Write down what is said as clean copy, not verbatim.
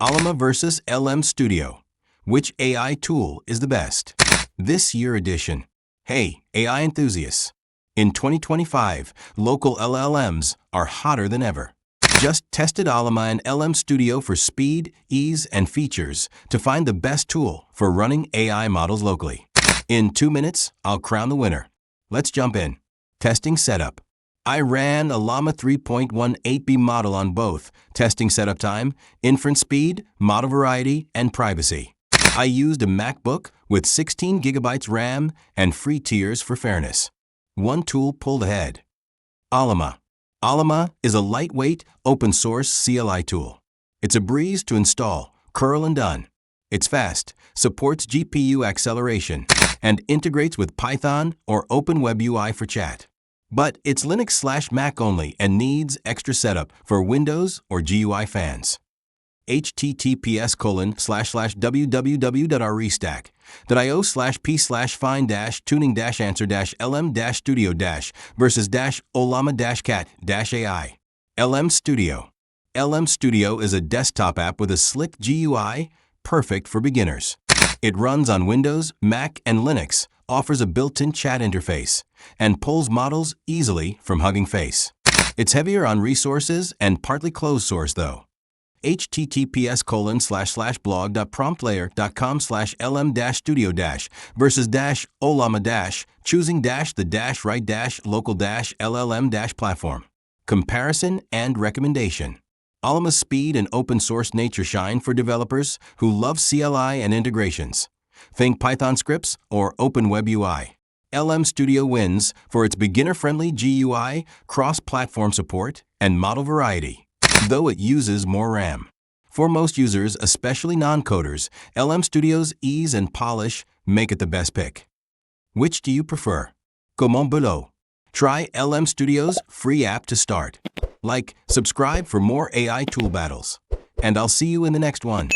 Ollama versus LM Studio. Which AI tool is the best? This year edition. Hey, AI enthusiasts. In 2025, local LLMs are hotter than ever. Just tested Ollama and LM Studio for speed, ease, and features to find the best tool for running AI models locally. In 2 minutes, I'll crown the winner. Let's jump in. Testing setup. I ran a Llama 3.18b model on both testing setup time, inference speed, model variety, and privacy. I used a MacBook with 16 gigabytes RAM and free tiers for fairness. One tool pulled ahead. Ollama. Ollama is a lightweight, open-source CLI tool. It's a breeze to install, curl and done. It's fast, supports GPU acceleration, and integrates with Python or OpenWebUI for chat. But it's Linux/Mac only and needs extra setup for Windows or GUI fans. https://www.restack.io/p/find-tuning-answer-lm-studio- versus-ollama-cat-ai. LM Studio. LM Studio is a desktop app with a slick GUI, perfect for beginners. It runs on Windows, Mac, and Linux, offers a built-in chat interface, and pulls models easily from Hugging Face. It's heavier on resources and partly closed source though. https://blog.promptlayer.com/lm-studio- versus-ollama- choosing the right local LLM platform. Comparison and recommendation. Ollama's speed and open source nature shine for developers who love CLI and integrations. Think Python scripts or OpenWebUI. LM Studio wins for its beginner-friendly GUI, cross-platform support, and model variety, though it uses more RAM. For most users, especially non-coders, LM Studio's ease and polish make it the best pick. Which do you prefer? Comment below. Try LM Studio's free app to start. Subscribe for more AI tool battles. And I'll see you in the next one.